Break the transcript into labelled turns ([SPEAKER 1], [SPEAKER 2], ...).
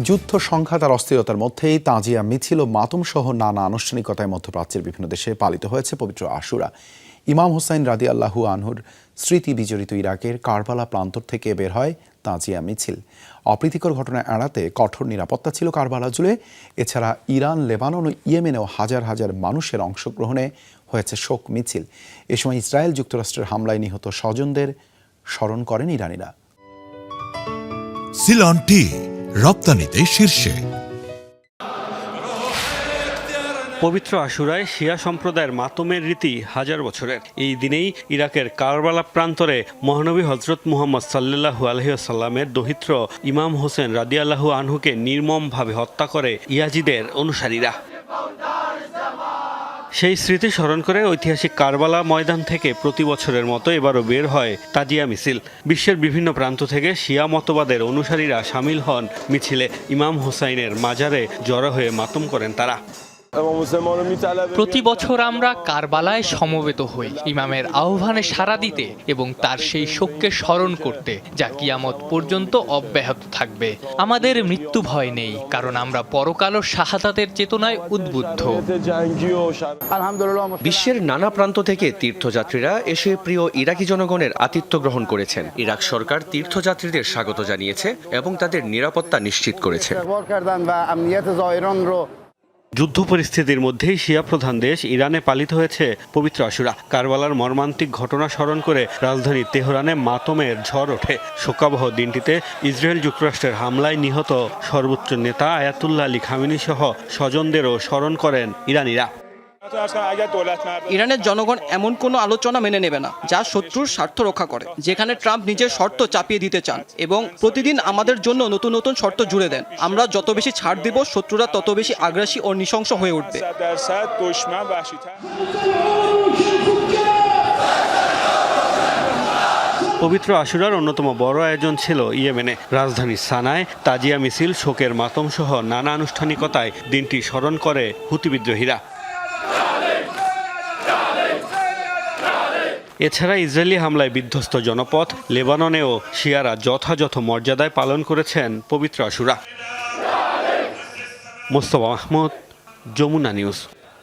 [SPEAKER 1] যুদ্ধ সংঘাত আর অস্থিরতার মধ্যেই তাজিয়া মিছিল ও মাতম সহ নানা আনুষ্ঠানিকতায় মধ্যপ্রাচ্যের বিভিন্ন দেশে পালিত হয়েছে পবিত্র আশুরা। ইমাম হুসাইন রাদিয়াল্লাহু আনহুর স্মৃতি বিজড়িত ইরাকের কারবালা প্রান্তর থেকে বের হয় তাজিয়া মিছিল। অপ্রীতিকর ঘটনা এড়াতে কঠোর নিরাপত্তা ছিল কারবালা জুড়ে। এছাড়া ইরান, লেবানন ও ইয়েমেনেও হাজার হাজার মানুষের অংশগ্রহণে হয়েছে শোক মিছিল। এ সময় ইসরায়েল যুক্তরাষ্ট্রের হামলায় নিহত স্বজনদের স্মরণ করেন ইরানিরা।
[SPEAKER 2] সিলন টি রপ্তানিতে শীর্ষে।
[SPEAKER 3] পবিত্র আশুরায় শিয়া সম্প্রদায়ের মাতমের রীতি হাজার বছরের। এই দিনেই ইরাকের কারবালা প্রান্তরে মহানবী হজরত মুহাম্মদ সাল্লাল্লাহু আলাইহি ওয়াসাল্লামের দৌহিত্র ইমাম হোসেন রাদিয়াল্লাহু আনহুকে নির্মমভাবে হত্যা করে ইয়াজিদের অনুসারীরা। সেই স্মৃতি স্মরণ করে ঐতিহাসিক কারবালা ময়দান থেকে প্রতি বছরের মতো এবারও বের হয় তাজিয়া মিছিল। বিশ্বের বিভিন্ন প্রান্ত থেকে শিয়া মতবাদের অনুসারীরা সামিল হন মিছিলে। ইমাম হুসাইনের মাজারে জড়ো হয়ে মাতম করেন তারা।
[SPEAKER 4] প্রতি বছর আমরা কারবালায় সমবেত হই ইমামের আহ্বানে সাড়া দিতে এবং তার সেই শোককে স্মরণ করতে, যা কিয়ামত পর্যন্ত অব্যাহত থাকবে। আমাদের মৃত্যু ভয় নেই, কারণ আমরা পরকাল ও শাহাদাতের চেতনায় উদ্বুদ্ধ।
[SPEAKER 5] বিশ্বের নানা প্রান্ত থেকে তীর্থযাত্রীরা এসে প্রিয় ইরাকি জনগণের আতিথ্য গ্রহণ করেছেন। ইরাক সরকার তীর্থযাত্রীদের স্বাগত জানিয়েছে এবং তাদের নিরাপত্তা নিশ্চিত করেছে।
[SPEAKER 3] যুদ্ধ পরিস্থিতির মধ্যেই শিয়া প্রধান দেশ ইরানে পালিত হয়েছে পবিত্র আশুরা। কারবালার মর্মান্তিক ঘটনা স্মরণ করে রাজধানী তেহরানে মাতমের ঝড় ওঠে। শোকাবহ দিনটিতে ইসরায়েল যুক্তরাষ্ট্রের হামলায় নিহত সর্বোচ্চ নেতা আয়াতুল্লাহ আলী খামেনি সহ স্বজনদেরও স্মরণ করেন ইরানিরা।
[SPEAKER 6] ইরানের জনগণ এমন কোনো আলোচনা মেনে নেবে না যা শত্রুর স্বার্থ রক্ষা করে, যেখানে ট্রাম্প নিজের শর্ত চাপিয়ে দিতে চান এবং প্রতিদিন আমাদের জন্য নতুন নতুন শর্ত জুড়ে দেন। আমরা যত বেশি ছাড় দিব, শত্রুরা তত বেশি আগ্রাসী ও নৃশংস হয়ে উঠবে।
[SPEAKER 3] পবিত্র আশুরার অন্যতম বড় আয়োজন ছিল ইয়েমেনে। রাজধানী সানায় তাজিয়া মিছিল, শোকের মাতম সহ নানা আনুষ্ঠানিকতায় দিনটি স্মরণ করে হুতি বিদ্রোহীরা। এছাড়া ইসরায়েলি হামলায় বিধ্বস্ত জনপদ লেবাননেও শিয়ারা যথাযথ মর্যাদায় পালন করেছেন পবিত্র আশুরা। মোস্তফা মাহমুদ, যমুনা নিউজ।